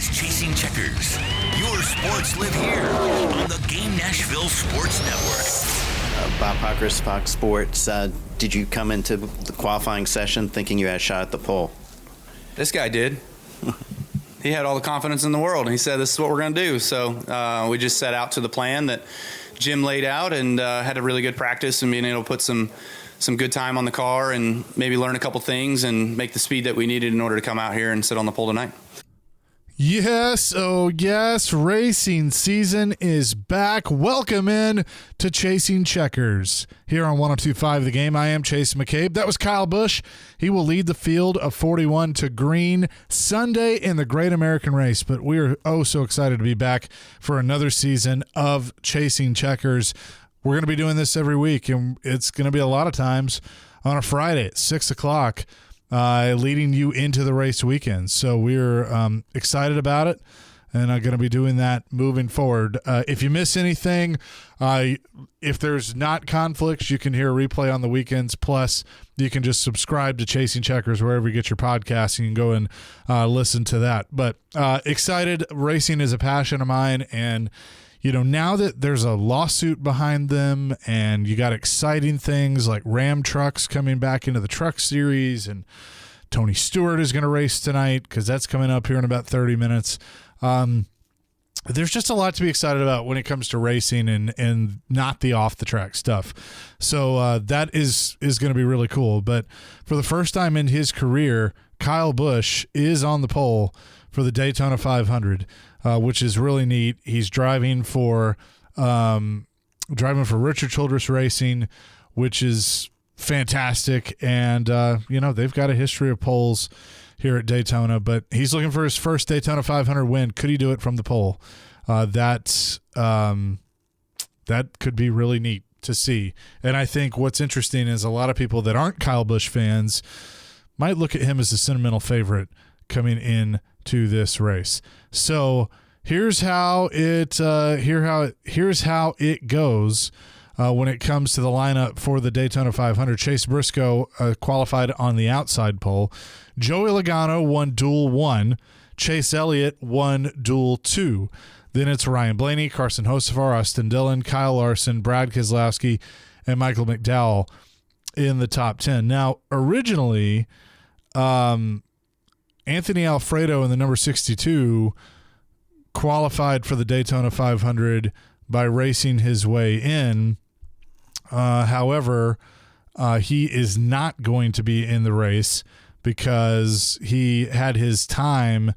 It's Chasing Checkers. Your sports live here on the Game Nashville Sports Network. Bob Hockers, Fox Sports. Did you come into the qualifying session thinking you had a shot at the pole? This guy did. He had all the confidence in the world, and he said, this is what we're going to do. So we just set out to the plan that Jim laid out and had a really good practice and being able to put some good time on the car and maybe learn a couple things and make the speed that we needed in order to come out here and sit on the pole tonight. Yes, oh yes, racing season is back. Welcome in to Chasing Checkers here on 102.5 The Game. I am Chase McCabe. That was Kyle Busch. He will lead the field of 41 to green Sunday in the Great American Race. But we are so excited to be back for another season of Chasing Checkers. We're going to be doing this every week, and it's going to be a lot of times on a Friday at 6 o'clock. Leading you into the race weekend. So we're excited about it, and I'm going to be doing that moving forward. If you miss anything, if there's not conflicts, you can hear a replay on the weekends. Plus, you can just subscribe to Chasing Checkers wherever you get your podcasts. You can go and listen to that. But excited. Racing is a passion of mine, and now that there's a lawsuit behind them and you got exciting things like Ram trucks coming back into the truck series, and Tony Stewart is going to race tonight because that's coming up here in about 30 minutes. There's just a lot to be excited about when it comes to racing and not the off the track stuff. So that is going to be really cool. But for the first time in his career, Kyle Busch is on the pole for the Daytona 500. Which is really neat. He's driving for Richard Childress Racing, which is fantastic. And, they've got a history of poles here at Daytona, but he's looking for his first Daytona 500 win. Could he do it from the pole? That could be really neat to see. And I think what's interesting is a lot of people that aren't Kyle Busch fans might look at him as a sentimental favorite coming in to this race. So here's how it goes when it comes to the lineup for the Daytona 500. Chase Briscoe qualified on the outside pole. Joey Logano won Duel 1. Chase Elliott won Duel 2. Then it's Ryan Blaney, Carson Hocevar, Austin Dillon, Kyle Larson, Brad Keselowski, and Michael McDowell in the top 10. Now, originally, Anthony Alfredo in the number 62 qualified for the Daytona 500 by racing his way in. However, he is not going to be in the race because he had his time.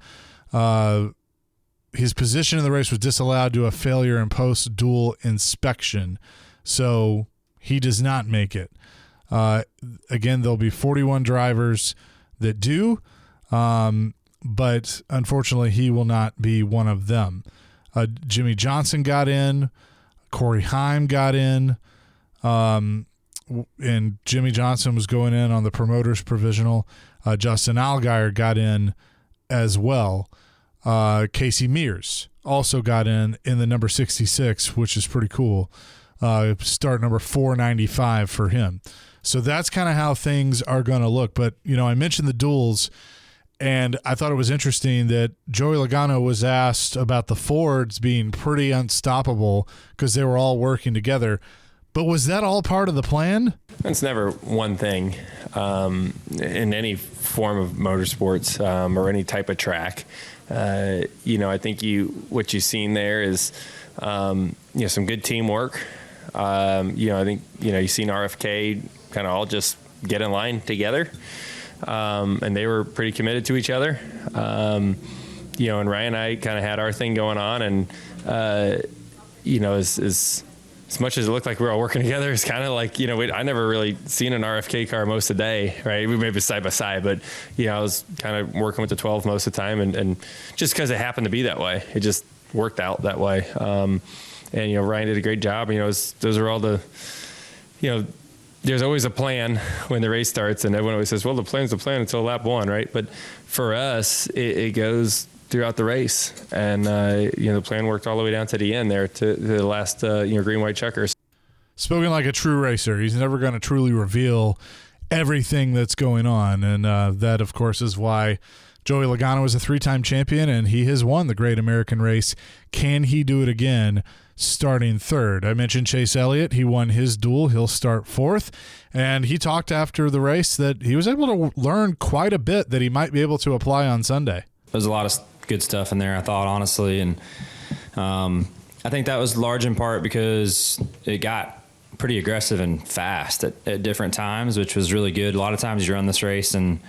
His position in the race was disallowed due to a failure in post-duel inspection. So he does not make it. Again, there'll be 41 drivers that do. But unfortunately, he will not be one of them. Jimmy Johnson got in. Corey Heim got in. And Jimmy Johnson was going in on the promoter's provisional. Justin Allgaier got in as well. Casey Mears also got in the number 66, which is pretty cool. Start number 495 for him. So that's kind of how things are going to look. But, I mentioned the duels. And I thought it was interesting that Joey Logano was asked about the Fords being pretty unstoppable because they were all working together. But was that all part of the plan? It's never one thing in any form of motorsports or any type of track. I think what you've seen there is some good teamwork. I think you've seen RFK kind of all just get in line together. And they were pretty committed to each other. And Ryan and I kind of had our thing going on, and as much as it looked like we were all working together, it's kind of like, I never really seen an RFK car most of the day, right? We may be side by side, but I was kind of working with the 12 most of the time, and just because it happened to be that way, it just worked out that way. And Ryan did a great job. Those are all the, there's always a plan when the race starts, and everyone always says, well, the plan's the plan until lap one, right? But for us, it goes throughout the race, and the plan worked all the way down to the end there, to the last green white checkers. Spoken like a true racer. He's never going to truly reveal everything that's going on, and that, of course, is why Joey Logano is a 3-time champion, and he has won the Great American Race. Can he do it again starting third? I mentioned Chase Elliott. He won his duel. He'll start fourth. And he talked after the race that he was able to learn quite a bit that he might be able to apply on Sunday. There's a lot of good stuff in there, I thought, honestly. And I think that was large in part because it got pretty aggressive and fast at different times, which was really good. A lot of times you run this race and,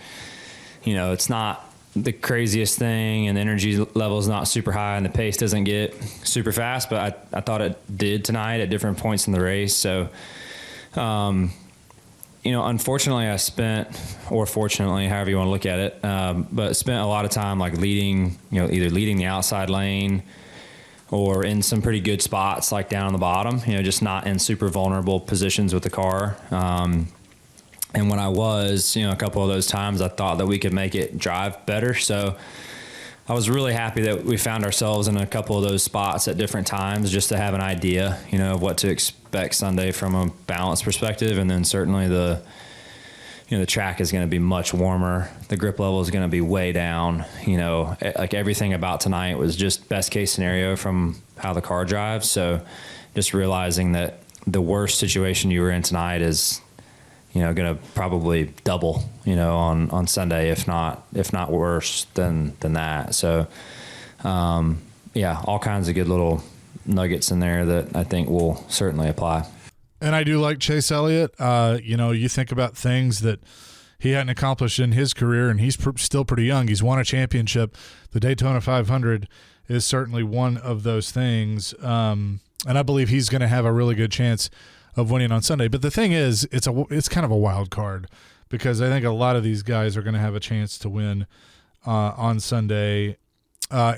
it's not the craziest thing and the energy level is not super high and the pace doesn't get super fast, but I thought it did tonight at different points in the race. So, unfortunately I spent, or fortunately, however you want to look at it, but spent a lot of time like leading, either leading the outside lane or in some pretty good spots, like down on the bottom, just not in super vulnerable positions with the car. And when I was, a couple of those times, I thought that we could make it drive better. So I was really happy that we found ourselves in a couple of those spots at different times just to have an idea, of what to expect Sunday from a balance perspective. And then certainly the track is going to be much warmer. The grip level is going to be way down. Like everything about tonight was just best case scenario from how the car drives. So just realizing that the worst situation you were in tonight is, going to probably double, on Sunday, if not worse than that. So, all kinds of good little nuggets in there that I think will certainly apply. And I do like Chase Elliott. You think about things that he hadn't accomplished in his career, and he's still pretty young. He's won a championship. The Daytona 500 is certainly one of those things. And I believe he's going to have a really good chance of winning on Sunday. But the thing is, it's kind of a wild card because I think a lot of these guys are going to have a chance to win on Sunday,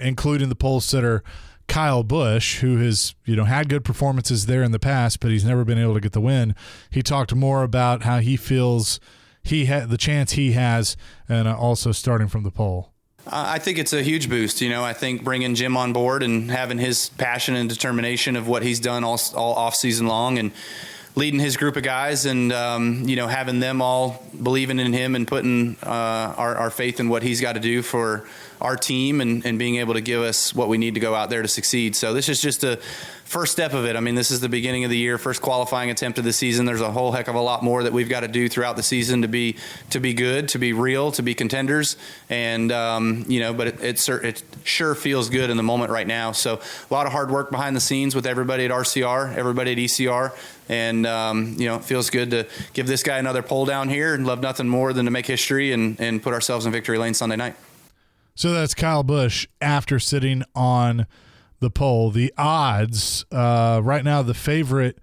including the pole sitter Kyle Busch, who has had good performances there in the past, but he's never been able to get the win. He talked more about how he feels he had the chance he has, and also starting from the pole. I think it's a huge boost. I think bringing Jim on board and having his passion and determination of what he's done all off season long and leading his group of guys and, having them all believing in him and putting our faith in what he's got to do for our team and being able to give us what we need to go out there to succeed. So this is just a first step of it. I mean, this is the beginning of the year, first qualifying attempt of the season. There's a whole heck of a lot more that we've got to do throughout the season to be good, to be real, to be contenders. And, but it sure feels good in the moment right now. So a lot of hard work behind the scenes with everybody at RCR, everybody at ECR. And, it feels good to give this guy another pole down here and love nothing more than to make history and put ourselves in victory lane Sunday night. So that's Kyle Busch after sitting on the pole. The odds right now, the favorite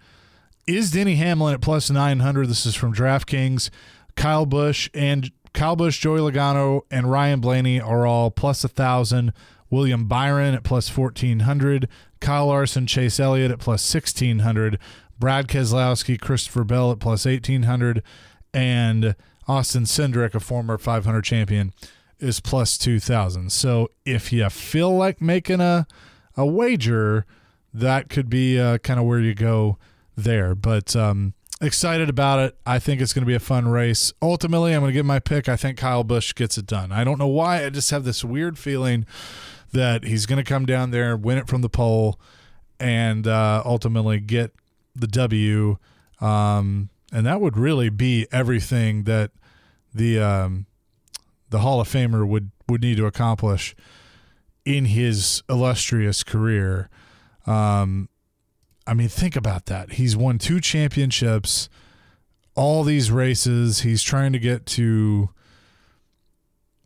is Denny Hamlin at plus 900. This is from DraftKings. Kyle Busch, Joey Logano, and Ryan Blaney are all plus 1,000. William Byron at plus 1,400. Kyle Larson, Chase Elliott at plus 1,600. Brad Keselowski, Christopher Bell at plus 1,800. And Austin Cindric, a former 500 champion, is plus 2,000. So if you feel like making a wager, that could be kind of where you go there. But excited about it. I think it's going to be a fun race. Ultimately, I'm going to give my pick. I think Kyle Busch gets it done. I don't know why. I just have this weird feeling that he's going to come down there, win it from the pole, and ultimately get the W. And that would really be everything that the Hall of Famer would need to accomplish in his illustrious career. Think about that. He's won 2 championships, all these races. He's trying to get to,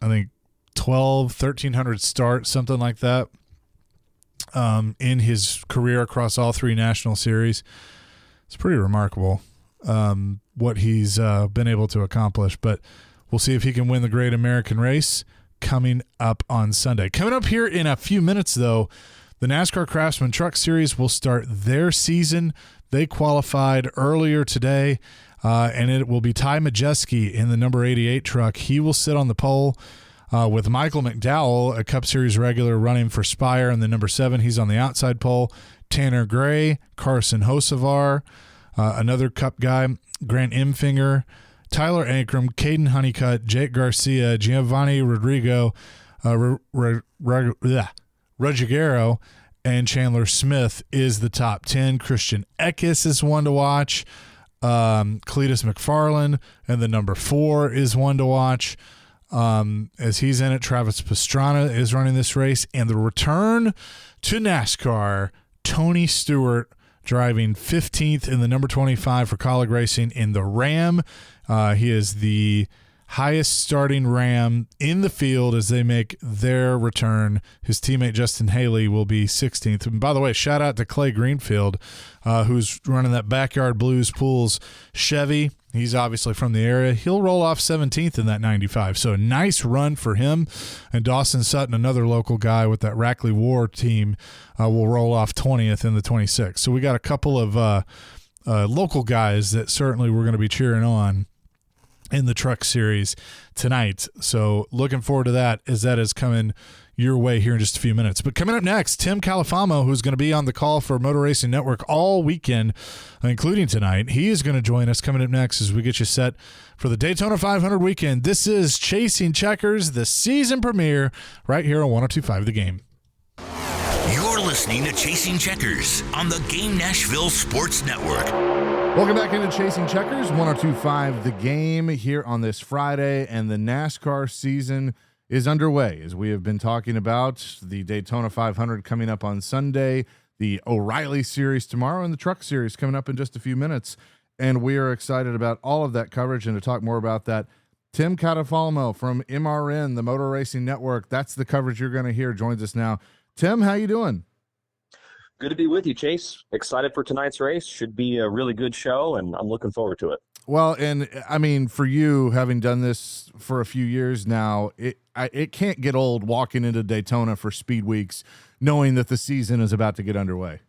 I think, 1,300 starts, something like that, in his career across all 3 national series. It's pretty remarkable what he's been able to accomplish. But we'll see if he can win the Great American Race coming up on Sunday. Coming up here in a few minutes, though, the NASCAR Craftsman Truck Series will start their season. They qualified earlier today, and it will be Ty Majeski in the number 88 truck. He will sit on the pole with Michael McDowell, a Cup Series regular, running for Spire in the number 7. He's on the outside pole. Tanner Gray, Carson Hocevar, another Cup guy, Grant Imfinger, Tyler Ankrum, Caden Honeycutt, Jake Garcia, Giovanni Rodrigo, Ruggiero and Chandler Smith is the top 10. Christian Eckes is one to watch. Cletus McFarland and the number 4 is one to watch. As he's in it, Travis Pastrana is running this race. And the return to NASCAR, Tony Stewart driving 15th in the number 25 for Colleague Racing in the Ram. He is the highest starting Ram in the field as they make their return. His teammate Justin Haley will be 16th. And by the way, shout out to Clay Greenfield, who's running that Backyard Blues Pools Chevy. He's obviously from the area. He'll roll off 17th in that 95. So a nice run for him. And Dawson Sutton, another local guy with that Rackley War team, will roll off 20th in the 26. So we got a couple of local guys that certainly we're going to be cheering on in the Truck Series tonight. So looking forward to that as that is coming your way here in just a few minutes. But coming up next, Tim Catalfamo, who's going to be on the call for Motor Racing Network all weekend, including tonight. He is going to join us coming up next as we get you set for the Daytona 500 weekend. This is Chasing Checkers, the season premiere, right here on 102.5 The Game. You're listening to Chasing Checkers on the Game Nashville Sports Network. Welcome back into Chasing Checkers, 102.5 The Game here on this Friday, and the NASCAR season is underway. As we have been talking about, the Daytona 500 coming up on Sunday, the O'Reilly Series tomorrow, and the Truck Series coming up in just a few minutes. And we are excited about all of that coverage. And to talk more about that, Tim Catalfamo from MRN, the Motor Racing Network, that's the coverage you're going to hear, joins us now. Tim, how you doing? Good to be with you, Chase. Excited for tonight's race. Should be a really good show, and I'm looking forward to it. Well, and I mean, for you, having done this for a few years now, it can't get old walking into Daytona for Speed Weeks, knowing that the season is about to get underway.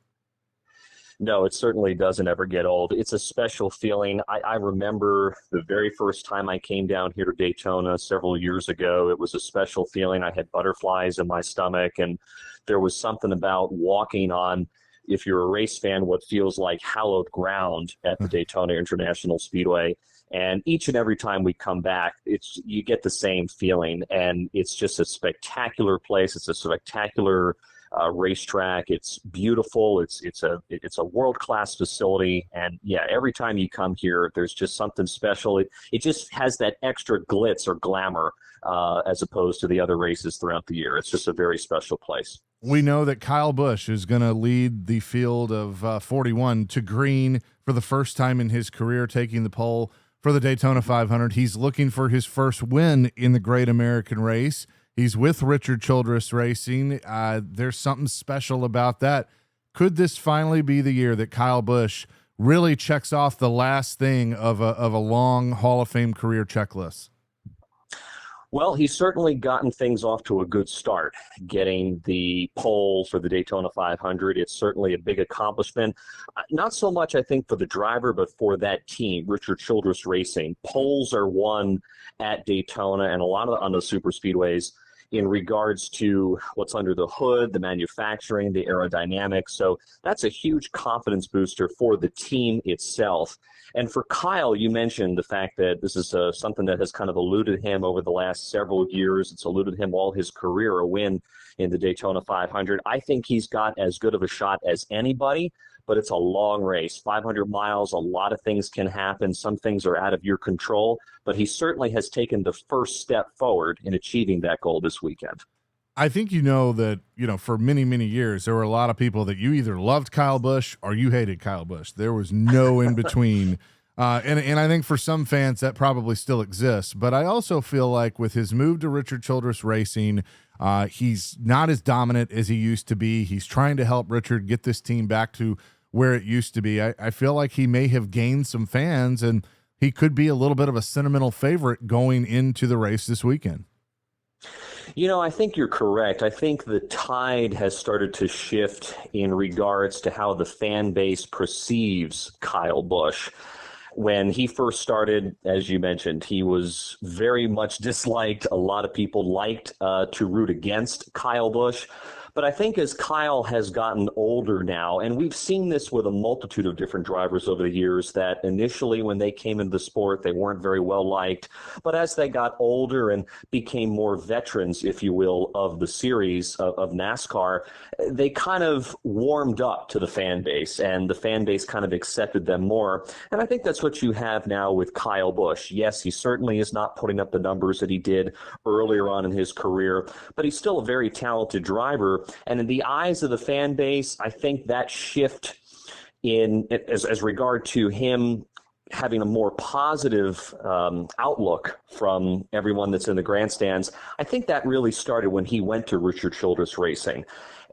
No, it certainly doesn't ever get old. It's a special feeling. I remember the very first time I came down here to Daytona several years ago. It was a special feeling. I had butterflies in my stomach, and there was something about walking on, if you're a race fan, what feels like hallowed ground at the Daytona International Speedway. And each and every time we come back, you get the same feeling. And it's just a spectacular place. It's a spectacular racetrack. It's beautiful. It's a world-class facility. And yeah, every time you come here, there's just something special. It just has that extra glitz or glamour as opposed to the other races throughout the year. It's just a very special place. We know that Kyle Busch is going to lead the field of 41 to green for the first time in his career, taking the pole for the Daytona 500. He's looking for his first win in the Great American Race. He's with Richard Childress Racing. There's something special about that. Could this finally be the year that Kyle Busch really checks off the last thing of a long Hall of Fame career checklist? Well, he's certainly gotten things off to a good start, getting the pole for the Daytona 500. It's certainly a big accomplishment. Not so much, I think, for the driver, but for that team, Richard Childress Racing. Poles are won at Daytona and a lot of on the super speedways in regards to what's under the hood, the manufacturing, the aerodynamics. So that's a huge confidence booster for the team itself. And for Kyle, you mentioned the fact that this is something that has kind of eluded him over the last several years. It's eluded him all his career, a win in the Daytona 500. I think he's got as good of a shot as anybody, but it's a long race, 500 miles. A lot of things can happen. Some things are out of your control, but he certainly has taken the first step forward in achieving that goal this weekend. I think that, for many, many years, there were a lot of people that you either loved Kyle Busch or you hated Kyle Busch. There was no in between. And I think for some fans that probably still exists. But I also feel like with his move to Richard Childress Racing, he's not as dominant as he used to be. He's trying to help Richard get this team back to where it used to be. I feel like he may have gained some fans, and he could be a little bit of a sentimental favorite going into the race this weekend. I think you're correct. I think the tide has started to shift in regards to how the fan base perceives Kyle Busch. When he first started, as you mentioned, he was very much disliked. A lot of people liked to root against Kyle Busch. But I think as Kyle has gotten older now, and we've seen this with a multitude of different drivers over the years, that initially when they came into the sport, they weren't very well liked. But as they got older and became more veterans, if you will, of the series of NASCAR, they kind of warmed up to the fan base, and the fan base kind of accepted them more. And I think that's what you have now with Kyle Busch. Yes, he certainly is not putting up the numbers that he did earlier on in his career, but he's still a very talented driver. And in the eyes of the fan base, I think that shift in as regard to him having a more positive outlook from everyone that's in the grandstands, I think that really started when he went to Richard Childress Racing.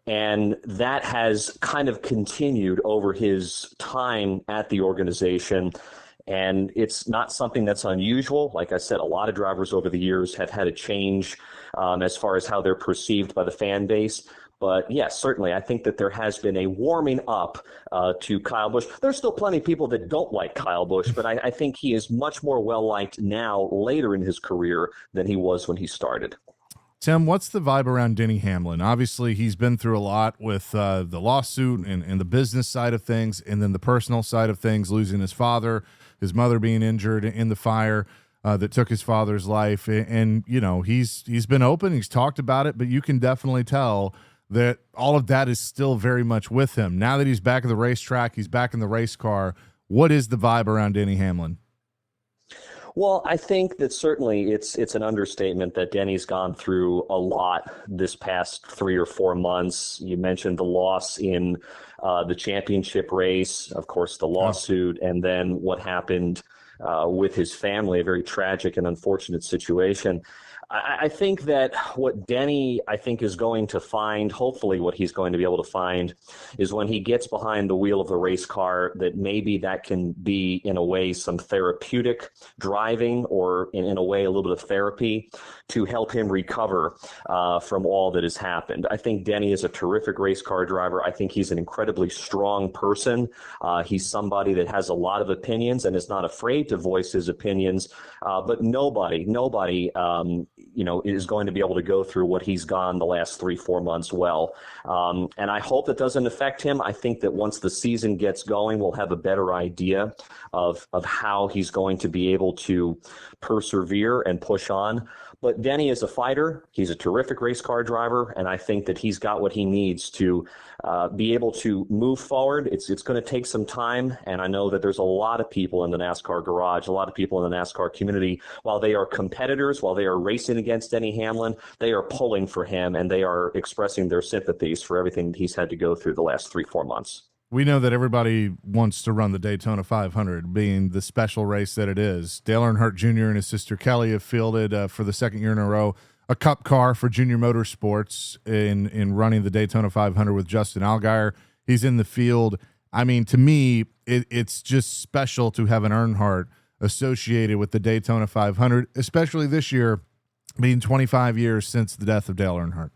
And that has kind of continued over his time at the organization. And it's not something that's unusual. Like I said, a lot of drivers over the years have had a change as far as how they're perceived by the fan base. But yes, certainly, I think that there has been a warming up to Kyle Busch. There's still plenty of people that don't like Kyle Busch, but I think he is much more well-liked now, later in his career, than he was when he started. Tim, what's the vibe around Denny Hamlin? Obviously, he's been through a lot with the lawsuit and the business side of things, and then the personal side of things, losing his father, his mother being injured in the fire that took his father's life. And you know, he's been open, he's talked about it, but you can definitely tell that all of that is still very much with him. Now that he's back at the racetrack, he's back in the race car, what is the vibe around Denny Hamlin? Well, I think that certainly it's an understatement that Denny's gone through a lot this past 3 or 4 months. You mentioned the loss in the championship race, of course, the lawsuit, and then what happened with his family, a very tragic and unfortunate situation. I think that what Denny, I think, is going to find, hopefully what he's going to be able to find, is when he gets behind the wheel of the race car, that maybe that can be, in a way, some therapeutic driving, or in a way, a little bit of therapy to help him recover from all that has happened. I think Denny is a terrific race car driver. I think he's an incredibly strong person. He's somebody that has a lot of opinions and is not afraid to voice his opinions, but nobody is going to be able to go through what he's gone the last 3-4 months well. And I hope that doesn't affect him. I think that once the season gets going, we'll have a better idea of how he's going to be able to persevere and push on. But Denny is a fighter. He's a terrific race car driver, and I think that he's got what he needs to be able to move forward. It's going to take some time, and I know that there's a lot of people in the NASCAR garage, a lot of people in the NASCAR community, while they are competitors, while they are racing against Denny Hamlin, they are pulling for him, and they are expressing their sympathies for everything he's had to go through the last 3-4 months. We know that everybody wants to run the Daytona 500, being the special race that it is. Dale Earnhardt Jr. and his sister Kelly have fielded for the second year in a row a cup car for Junior Motorsports in running the Daytona 500 with Justin Allgaier. He's in the field. I mean, to me, it's just special to have an Earnhardt associated with the Daytona 500, especially this year being 25 years since the death of Dale Earnhardt.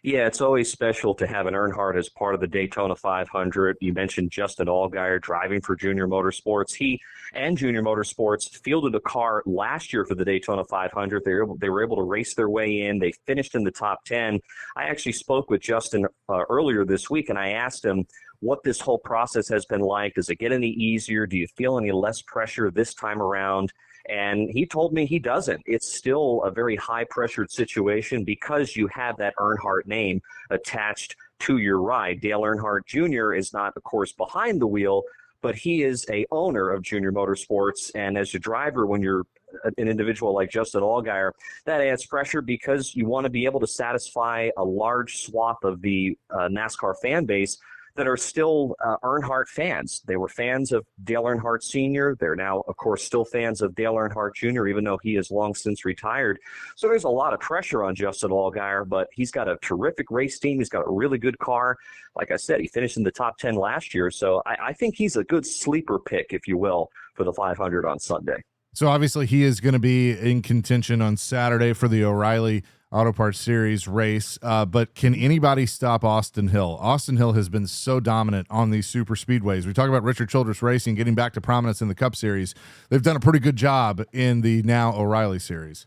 Yeah, it's always special to have an Earnhardt as part of the Daytona 500. You mentioned Justin Allgaier driving for Junior Motorsports. He and Junior Motorsports fielded a car last year for the Daytona 500. They were able to race their way in. They finished in the top 10. I actually spoke with Justin earlier this week, and I asked him what this whole process has been like. Does it get any easier? Do you feel any less pressure this time around? And he told me he doesn't. It's still a very high-pressured situation because you have that Earnhardt name attached to your ride. Dale Earnhardt Jr. is not, of course, behind the wheel, but he is a owner of Junior Motorsports. And as a driver, when you're an individual like Justin Allgaier, that adds pressure because you want to be able to satisfy a large swath of the NASCAR fan base that are still Earnhardt fans. They were fans of Dale Earnhardt Sr. They're now, of course, still fans of Dale Earnhardt Jr., even though he has long since retired. So there's a lot of pressure on Justin Allgaier, but he's got a terrific race team. He's got a really good car. Like I said, he finished in the top 10 last year. So I think he's a good sleeper pick, if you will, for the 500 on Sunday. So obviously he is going to be in contention on Saturday for the O'Reilly Auto Parts Series race, but can anybody stop Austin Hill? Austin Hill has been so dominant on these super speedways. We talk about Richard Childress Racing getting back to prominence in the Cup Series. They've done a pretty good job in the now O'Reilly Series.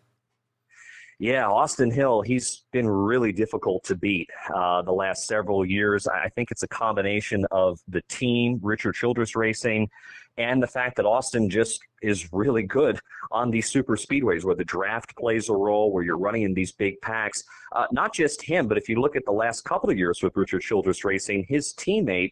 Yeah, Austin Hill, he's been really difficult to beat the last several years. I think it's a combination of the team, Richard Childress Racing, and the fact that Austin just is really good on these super speedways where the draft plays a role, where you're running in these big packs. Not just him, but if you look at the last couple of years with Richard Childress Racing, his teammate,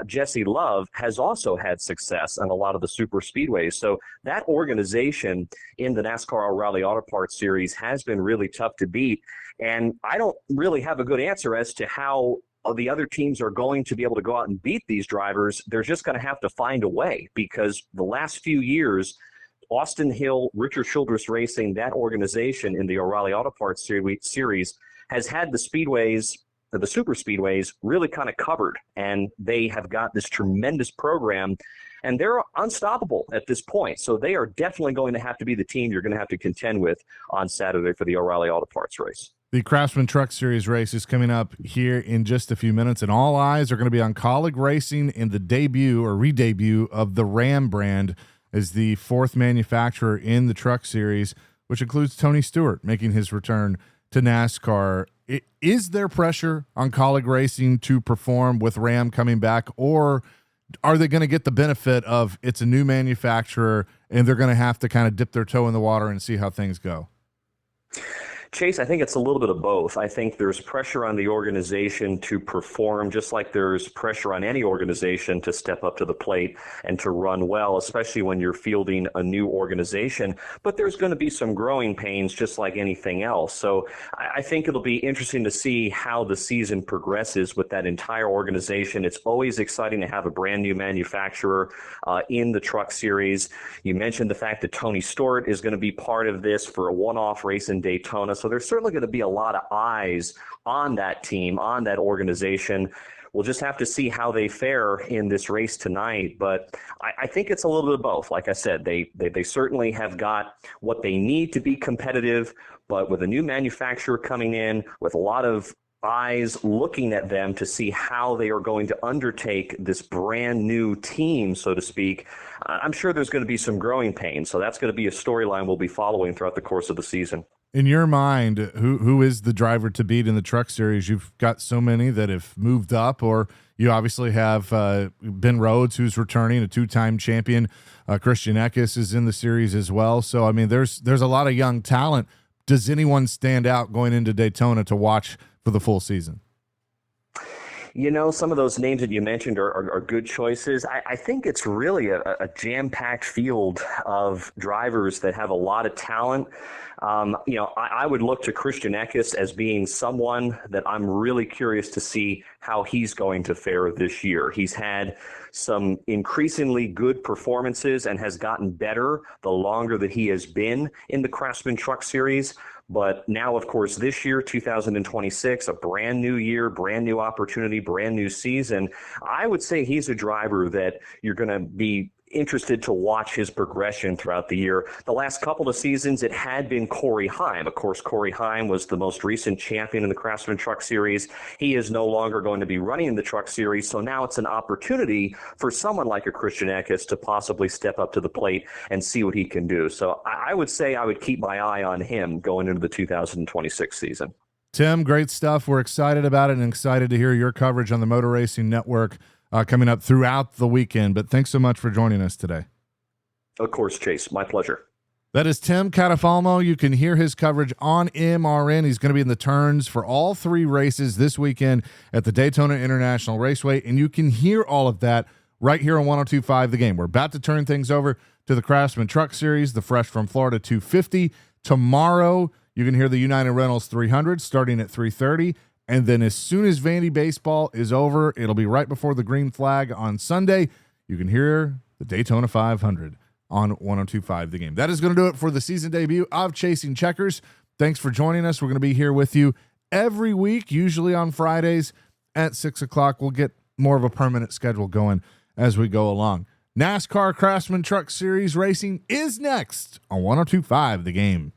Jesse Love, has also had success on a lot of the super speedways. So that organization in the NASCAR O'Reilly Auto Parts Series has been really tough to beat. And I don't really have a good answer as to how the other teams are going to be able to go out and beat these drivers. They're just going to have to find a way, because the last few years, Austin Hill, Richard Childress Racing, that organization in the O'Reilly Auto Parts Series has had the speedways, the super speedways, really kind of covered, and they have got this tremendous program, and they're unstoppable at this point. So they are definitely going to have to be the team you're going to have to contend with on Saturday for the O'Reilly Auto Parts race. The Craftsman Truck Series race is coming up here in just a few minutes, and all eyes are going to be on Kaulig Racing and the debut or re-debut of the Ram brand as the fourth manufacturer in the Truck Series, which includes Tony Stewart making his return to NASCAR. Is there pressure on Kaulig Racing to perform with Ram coming back, or are they going to get the benefit of it's a new manufacturer and they're going to have to kind of dip their toe in the water and see how things go? Chase, I think it's a little bit of both. I think there's pressure on the organization to perform, just like there's pressure on any organization to step up to the plate and to run well, especially when you're fielding a new organization. But there's going to be some growing pains, just like anything else. So I think it'll be interesting to see how the season progresses with that entire organization. It's always exciting to have a brand new manufacturer in the Truck Series. You mentioned the fact that Tony Stewart is going to be part of this for a one-off race in Daytona. So there's certainly going to be a lot of eyes on that team, on that organization. We'll just have to see how they fare in this race tonight. But I think it's a little bit of both. Like I said, they certainly have got what they need to be competitive, but with a new manufacturer coming in, with a lot of eyes looking at them to see how they are going to undertake this brand new team, so to speak, I'm sure there's going to be some growing pains. So that's going to be a storyline we'll be following throughout the course of the season. In your mind, who is the driver to beat in the Truck Series? You've got so many that have moved up, or you obviously have Ben Rhodes, who's returning, a two-time champion. Christian Eckes is in the series as well. So, I mean, there's a lot of young talent. Does anyone stand out going into Daytona to watch for the full season? You know, some of those names that you mentioned are good choices. I think it's really a jam-packed field of drivers that have a lot of talent. I would look to Christian Eckes as being someone that I'm really curious to see how he's going to fare this year. He's had some increasingly good performances and has gotten better the longer that he has been in the Craftsman Truck Series. But now, of course, this year, 2026, a brand new year, brand new opportunity, brand new season. I would say he's a driver that you're going to be interested to watch his progression throughout the year. The last couple of seasons, it had been Corey Heim. Of course, Corey Heim was the most recent champion in the Craftsman Truck Series. He is no longer going to be running in the Truck Series, so now it's an opportunity for someone like a Christian Eckes to possibly step up to the plate and see what he can do. So I would say I would keep my eye on him going into the 2026 season. Tim, great stuff. We're excited about it and excited to hear your coverage on the Motor Racing Network coming up throughout the weekend. But thanks so much for joining us today. Of course, Chase. My pleasure. That is Tim Catalfamo. You can hear his coverage on MRN. He's going to be in the turns for all three races this weekend at the Daytona International Raceway, and you can hear all of that right here on 102.5 The Game. We're about to turn things over to the Craftsman Truck Series, the Fresh from Florida 250. Tomorrow, you can hear the United Rentals 300 starting at 3:30. And then as soon as Vandy baseball is over, it'll be right before the green flag on Sunday. You can hear the Daytona 500 on 102.5 The Game. That is going to do it for the season debut of Chasing Checkers. Thanks for joining us. We're going to be here with you every week, usually on Fridays at 6 o'clock. We'll get more of a permanent schedule going as we go along. NASCAR Craftsman Truck Series racing is next on 102.5 The Game.